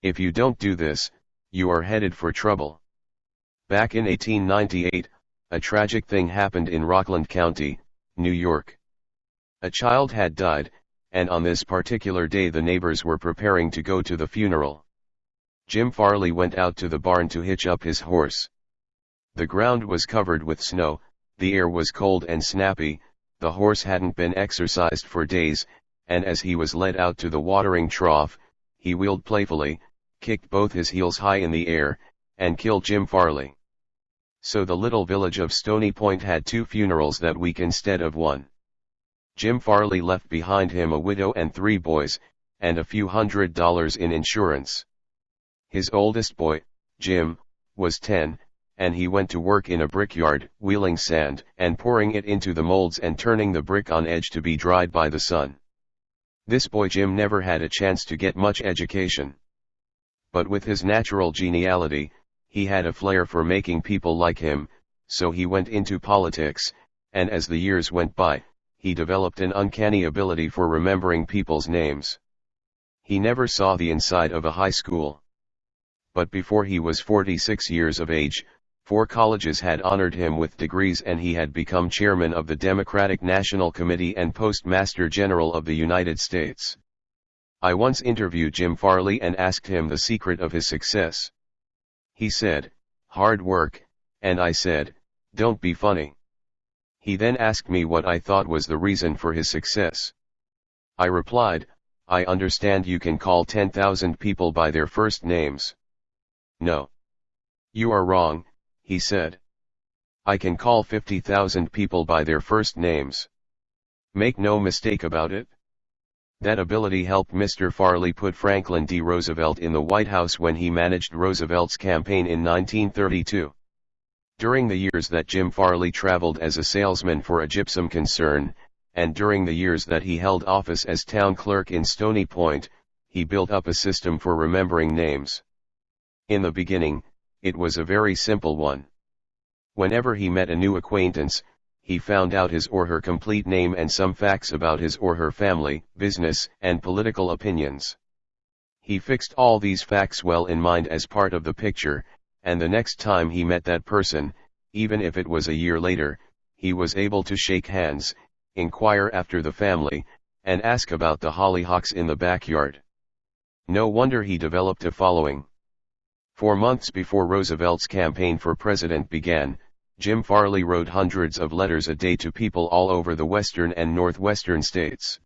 If you don't do this, you are headed for trouble. Back in 1898, a tragic thing happened in Rockland County, New York. A child had died, and on this particular day the neighbors were preparing to go to the funeral. Jim Farley went out to the barn to hitch up his horse. The ground was covered with snow, the air was cold and snappy, the horse hadn't been exercised for days, and as he was led out to the watering trough, he wheeled playfully, kicked both his heels high in the air, and killed Jim Farley. So the little village of Stony Point had 2 funerals that week instead of 1. Jim Farley left behind him a widow and 3 boys, and a few $100s in insurance. His oldest boy, Jim, was 10, and he went to work in a brickyard, wheeling sand and pouring it into the molds and turning the brick on edge to be dried by the sun. This boy Jim never had a chance to get much education. But with his natural geniality, he had a flair for making people like him, so he went into politics, and as the years went by, he developed an uncanny ability for remembering people's names. He never saw the inside of a high school. But before he was 46 years of age, 4 colleges had honored him with degrees and he had become chairman of the Democratic National Committee and Postmaster General of the United States. I once interviewed Jim Farley and asked him the secret of his success. He said, "Hard work," and I said, "Don't be funny." He then asked me what I thought was the reason for his success. I replied, "I understand you can call 10,000 people by their first names." "No. You are wrong," he said. "I can call 50,000 people by their first names. Make no mistake about it." That ability helped Mr. Farley put Franklin D. Roosevelt in the White House when he managed Roosevelt's campaign in 1932. During the years that Jim Farley traveled as a salesman for a gypsum concern, and during the years that he held office as town clerk in Stony Point, he built up a system for remembering names. In the beginning, it was a very simple one. Whenever he met a new acquaintance, he found out his or her complete name and some facts about his or her family, business, and political opinions. He fixed all these facts well in mind as part of the picture, and the next time he met that person, even if it was a year later, he was able to shake hands, inquire after the family, and ask about the hollyhocks in the backyard. No wonder he developed a following. For months before Roosevelt's campaign for president began, Jim Farley wrote hundreds of letters a day to people all over the western and northwestern states.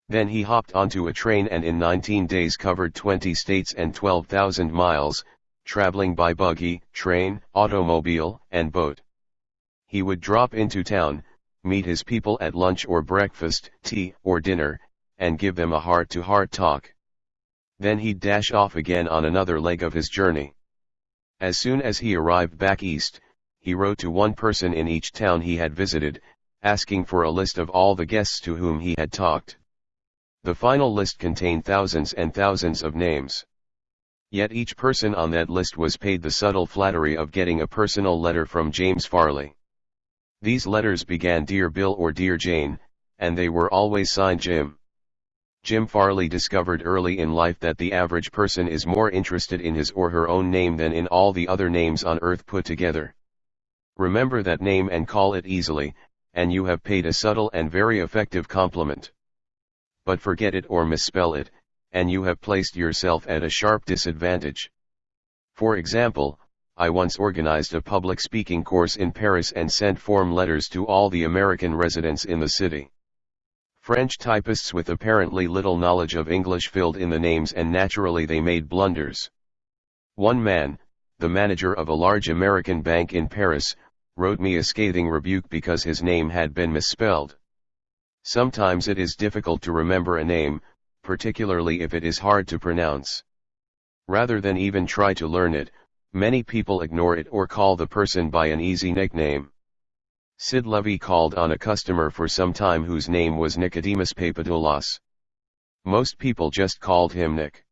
Then he hopped onto a train and in 19 days covered 20 states and 12,000 miles, traveling by buggy, train, automobile, and boat. He would drop into town, meet his people at lunch or breakfast, tea, or dinner, and give them a heart-to-heart talk. Then he'd dash off again on another leg of his journey. As soon as he arrived back east, he wrote to one person in each town he had visited, asking for a list of all the guests to whom he had talked. The final list contained thousands and thousands of names. Yet each person on that list was paid the subtle flattery of getting a personal letter from James Farley. These letters began Dear Bill or Dear Jane, and they were always signed Jim. Jim Farley discovered early in life that the average person is more interested in his or her own name than in all the other names on earth put together. Remember that name and call it easily, and you have paid a subtle and very effective compliment. But forget it or misspell it, and you have placed yourself at a sharp disadvantage. For example, I once organized a public speaking course in Paris and sent form letters to all the American residents in the city. French typists with apparently little knowledge of English filled in the names and naturally they made blunders. One man, the manager of a large American bank in Paris, wrote me a scathing rebuke because his name had been misspelled. Sometimes it is difficult to remember a name, particularly if it is hard to pronounce. Rather than even try to learn it, many people ignore it or call the person by an easy nickname. Sid Levy called on a customer for some time whose name was Nicodemus Papadoulas. Most people just called him Nick.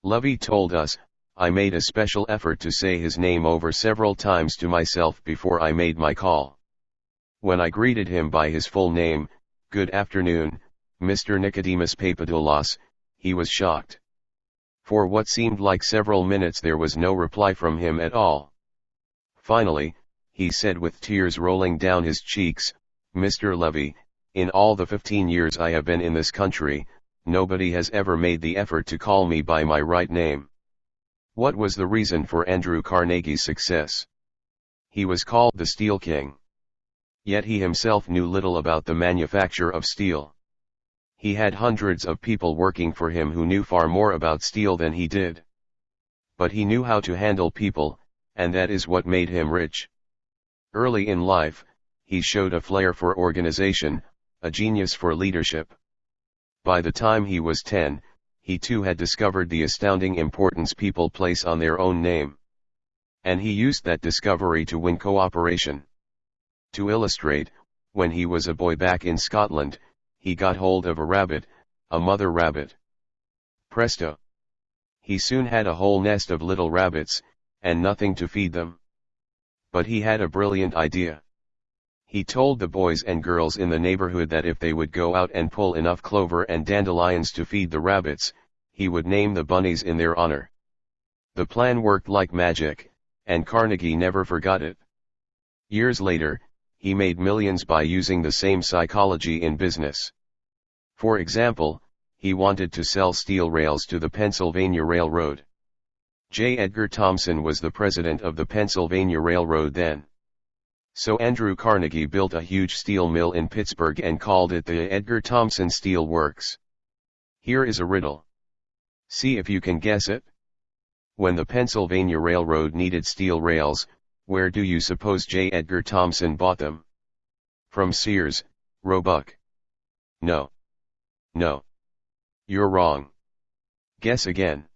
Levy told us, I made a special effort to say his name over several times to myself before I made my call. When I greeted him by his full name, "Good afternoon, Mr. Nicodemus Papadoulas," he was shocked. For what seemed like several minutes there was no reply from him at all. Finally, he said with tears rolling down his cheeks, "Mr. Levy, in all the 15 years I have been in this country, nobody has ever made the effort to call me by my right name." What was the reason for Andrew Carnegie's success? He was called the Steel King. Yet he himself knew little about the manufacture of steel. He had hundreds of people working for him who knew far more about steel than he did. But he knew how to handle people, and that is what made him rich. Early in life, he showed a flair for organization, a genius for leadership. By the time he was 10, he too had discovered the astounding importance people place on their own name. And he used that discovery to win cooperation. To illustrate, when he was a boy back in Scotland, he got hold of a rabbit, a mother rabbit. Presto! He soon had a whole nest of little rabbits, and nothing to feed them. But he had a brilliant idea. He told the boys and girls in the neighborhood that if they would go out and pull enough clover and dandelions to feed the rabbits, he would name the bunnies in their honor. The plan worked like magic, and Carnegie never forgot it. Years later, he made millions by using the same psychology in business. For example, he wanted to sell steel rails to the Pennsylvania Railroad. J. Edgar Thomson was the president of the Pennsylvania Railroad then. So Andrew Carnegie built a huge steel mill in Pittsburgh and called it the Edgar Thomson Steel Works. Here is a riddle. See if you can guess it. When the Pennsylvania Railroad needed steel rails, where do you suppose J. Edgar Thomson bought them? From Sears, Roebuck. No. No. You're wrong. Guess again.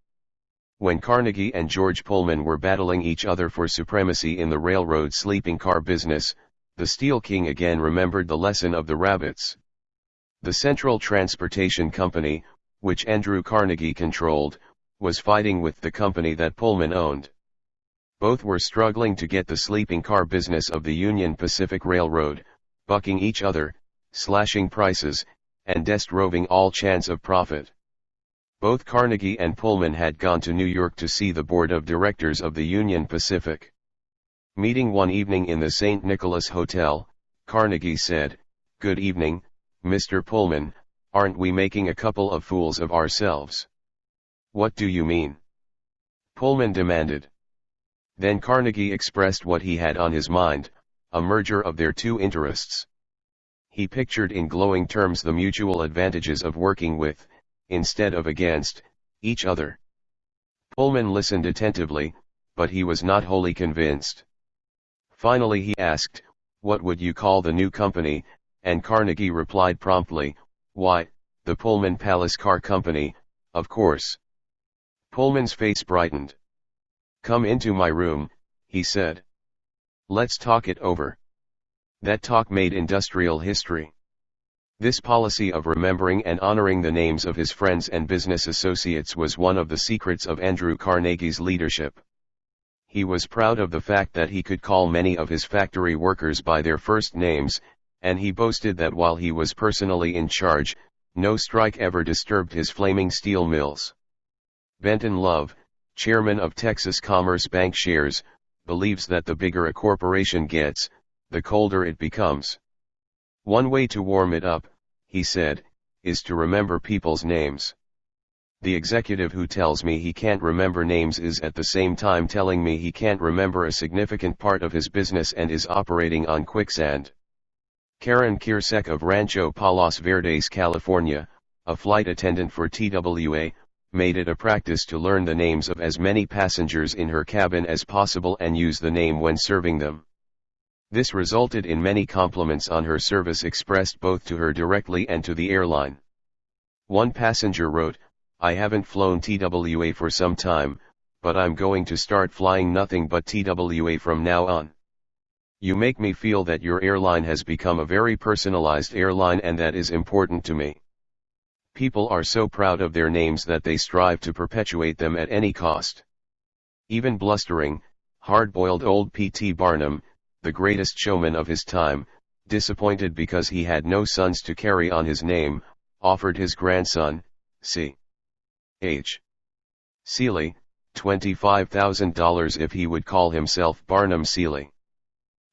When Carnegie and George Pullman were battling each other for supremacy in the railroad sleeping car business, the Steel King again remembered the lesson of the rabbits. The Central Transportation Company, which Andrew Carnegie controlled, was fighting with the company that Pullman owned. Both were struggling to get the sleeping car business of the Union Pacific Railroad, bucking each other, slashing prices, and destroying all chance of profit. Both Carnegie and Pullman had gone to New York to see the board of directors of the Union Pacific. Meeting one evening in the St. Nicholas Hotel, Carnegie said, "Good evening, Mr. Pullman, aren't we making a couple of fools of ourselves?" "What do you mean?" Pullman demanded. Then Carnegie expressed what he had on his mind, a merger of their two interests. He pictured in glowing terms the mutual advantages of working with, instead of against, each other. Pullman listened attentively, but he was not wholly convinced. Finally he asked, "What would you call the new company?" And Carnegie replied promptly, "Why, the Pullman Palace Car Company, of course." Pullman's face brightened. "Come into my room," he said. "Let's talk it over." That talk made industrial history. This policy of remembering and honoring the names of his friends and business associates was one of the secrets of Andrew Carnegie's leadership. He was proud of the fact that he could call many of his factory workers by their first names, and he boasted that while he was personally in charge, no strike ever disturbed his flaming steel mills. Benton Love, chairman of Texas Commerce Bank Shares, believes that the bigger a corporation gets, the colder it becomes. One way to warm it up, he said, is to remember people's names. The executive who tells me he can't remember names is at the same time telling me he can't remember a significant part of his business and is operating on quicksand. Karen Kiersek of Rancho Palos Verdes, California, a flight attendant for TWA, made it a practice to learn the names of as many passengers in her cabin as possible and use the name when serving them. This resulted in many compliments on her service expressed both to her directly and to the airline. One passenger wrote, "I haven't flown TWA for some time, but I'm going to start flying nothing but TWA from now on. You make me feel that your airline has become a very personalized airline, and that is important to me. People are so proud of their names that they strive to perpetuate them at any cost." Even blustering, hard-boiled old P.T. Barnum, the greatest showman of his time, disappointed because he had no sons to carry on his name, offered his grandson, C.H. Seeley, $25,000 if he would call himself Barnum Seeley.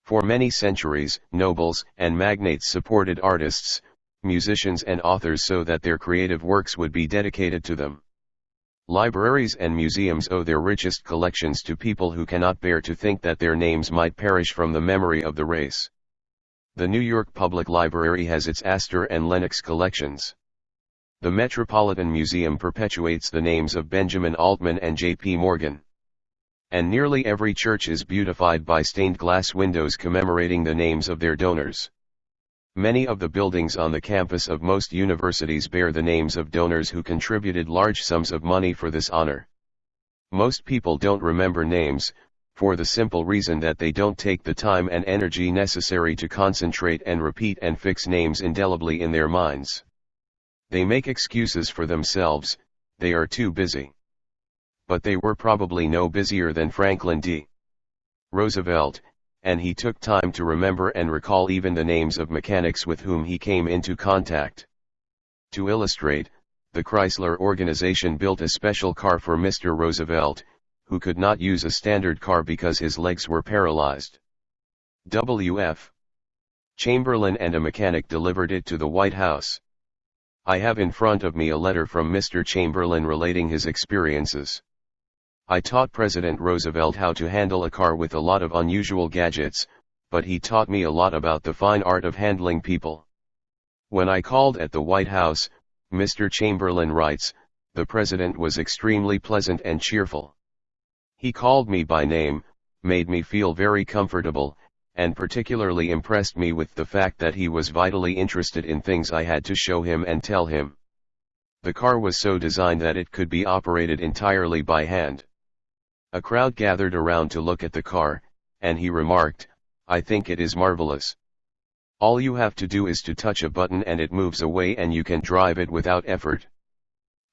For many centuries, nobles and magnates supported artists, musicians and authors so that their creative works would be dedicated to them. Libraries and museums owe their richest collections to people who cannot bear to think that their names might perish from the memory of the race. The New York Public Library has its Astor and Lenox collections. The Metropolitan Museum perpetuates the names of Benjamin Altman and J.P. Morgan. And nearly every church is beautified by stained glass windows commemorating the names of their donors. Many of the buildings on the campus of most universities bear the names of donors who contributed large sums of money for this honor. Most people don't remember names, for the simple reason that they don't take the time and energy necessary to concentrate and repeat and fix names indelibly in their minds. They make excuses for themselves, they are too busy. But they were probably no busier than Franklin D. Roosevelt, and he took time to remember and recall even the names of mechanics with whom he came into contact. To illustrate, the Chrysler organization built a special car for Mr. Roosevelt, who could not use a standard car because his legs were paralyzed. W.F. Chamberlain and a mechanic delivered it to the White House. I have in front of me a letter from Mr. Chamberlain relating his experiences. I taught President Roosevelt how to handle a car with a lot of unusual gadgets, but he taught me a lot about the fine art of handling people. When I called at the White House, Mr. Chamberlain writes, the president was extremely pleasant and cheerful. He called me by name, made me feel very comfortable, and particularly impressed me with the fact that he was vitally interested in things I had to show him and tell him. The car was so designed that it could be operated entirely by hand. A crowd gathered around to look at the car, and he remarked, I think it is marvelous. All you have to do is to touch a button and it moves away and you can drive it without effort.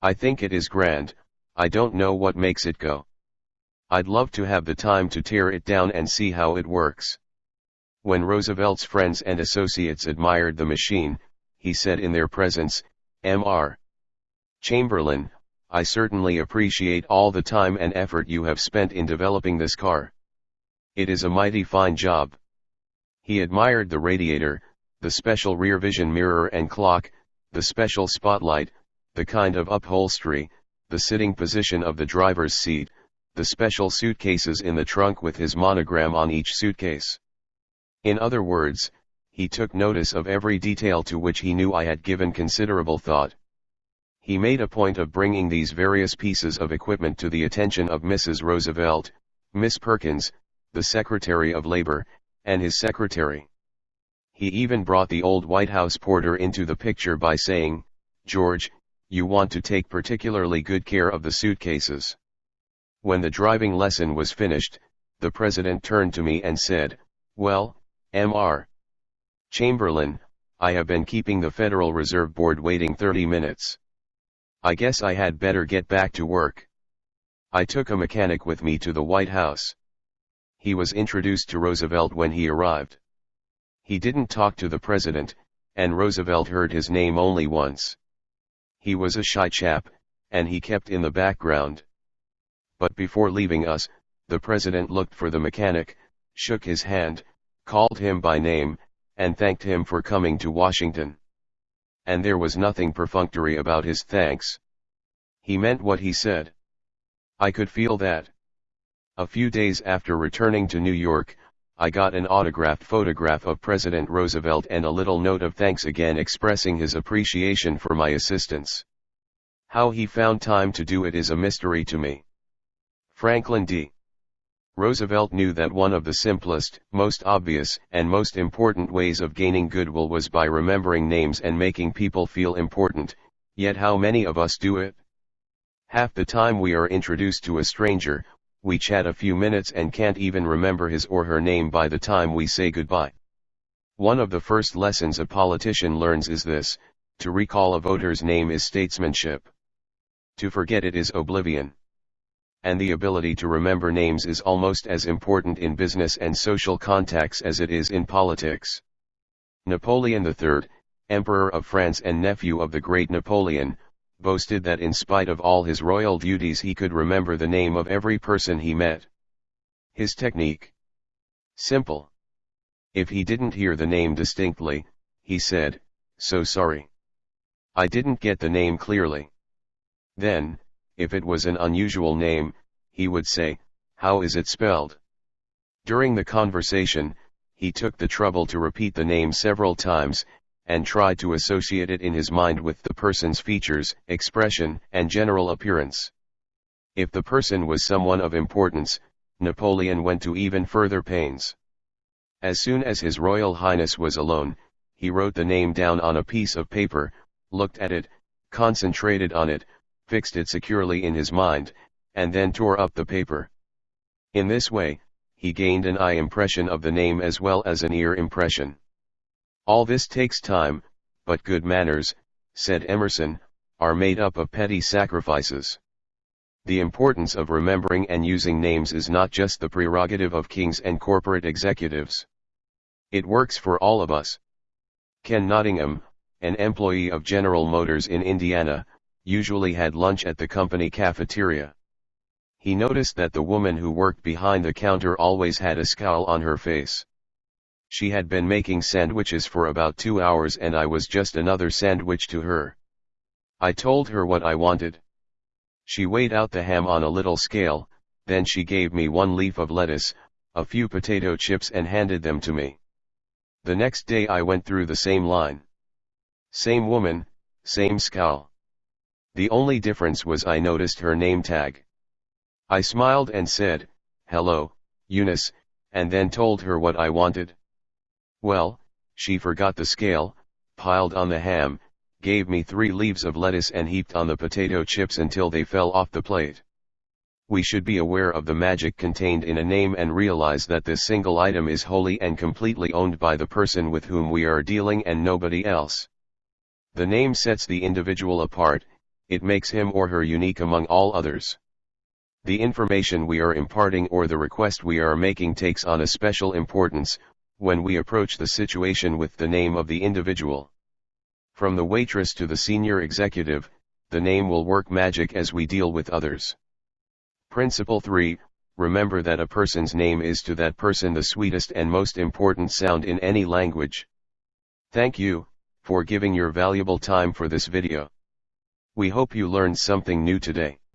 I think it is grand, I don't know what makes it go. I'd love to have the time to tear it down and see how it works. When Roosevelt's friends and associates admired the machine, he said in their presence, Mr. Chamberlain, I certainly appreciate all the time and effort you have spent in developing this car. It is a mighty fine job. He admired the radiator, the special rear vision mirror and clock, the special spotlight, the kind of upholstery, the sitting position of the driver's seat, the special suitcases in the trunk with his monogram on each suitcase. In other words, he took notice of every detail to which he knew I had given considerable thought. He made a point of bringing these various pieces of equipment to the attention of Mrs. Roosevelt, Miss Perkins, the Secretary of Labor, and his secretary. He even brought the old White House porter into the picture by saying, George, you want to take particularly good care of the suitcases. When the driving lesson was finished, the president turned to me and said, well, Mr. Chamberlain, I have been keeping the Federal Reserve Board waiting 30 minutes. I guess I had better get back to work. I took a mechanic with me to the White House. He was introduced to Roosevelt when he arrived. He didn't talk to the president, and Roosevelt heard his name only once. He was a shy chap, and he kept in the background. But before leaving us, the president looked for the mechanic, shook his hand, called him by name, and thanked him for coming to Washington. And there was nothing perfunctory about his thanks. He meant what he said. I could feel that. A few days after returning to New York, I got an autographed photograph of President Roosevelt and a little note of thanks again expressing his appreciation for my assistance. How he found time to do it is a mystery to me. Franklin D. Roosevelt knew that one of the simplest, most obvious, and most important ways of gaining goodwill was by remembering names and making people feel important, yet how many of us do it? Half the time we are introduced to a stranger, we chat a few minutes and can't even remember his or her name by the time we say goodbye. One of the first lessons a politician learns is this: to recall a voter's name is statesmanship. To forget it is oblivion. And the ability to remember names is almost as important in business and social contacts as it is in politics. Napoleon III, Emperor of France and nephew of the great Napoleon, boasted that in spite of all his royal duties he could remember the name of every person he met. His technique? Simple. If he didn't hear the name distinctly, he said, "So sorry. I didn't get the name clearly." Then, if it was an unusual name, he would say, "How is it spelled?" During the conversation, he took the trouble to repeat the name several times, and tried to associate it in his mind with the person's features, expression, and general appearance. If the person was someone of importance, Napoleon went to even further pains. As soon as His Royal Highness was alone, he wrote the name down on a piece of paper, looked at it, concentrated on it, fixed it securely in his mind, and then tore up the paper. In this way, he gained an eye impression of the name as well as an ear impression. All this takes time, but good manners, said Emerson, are made up of petty sacrifices. The importance of remembering and using names is not just the prerogative of kings and corporate executives. It works for all of us. Ken Nottingham, an employee of General Motors in Indiana, usually had lunch at the company cafeteria. He noticed that the woman who worked behind the counter always had a scowl on her face. She had been making sandwiches for about 2 hours and I was just another sandwich to her. I told her what I wanted. She weighed out the ham on a little scale, then she gave me 1 leaf of lettuce, a few potato chips and handed them to me. The next day I went through the same line. Same woman, same scowl. The only difference was I noticed her name tag. I smiled and said, "Hello, Eunice," and then told her what I wanted. Well, she forgot the scale, piled on the ham, gave me 3 leaves of lettuce and heaped on the potato chips until they fell off the plate. We should be aware of the magic contained in a name and realize that this single item is wholly and completely owned by the person with whom we are dealing and nobody else. The name sets the individual apart, it makes him or her unique among all others. The information we are imparting or the request we are making takes on a special importance when we approach the situation with the name of the individual. From the waitress to the senior executive, the name will work magic as we deal with others. Principle 3, remember that a person's name is to that person the sweetest and most important sound in any language. Thank you for giving your valuable time for this video. We hope you learned something new today.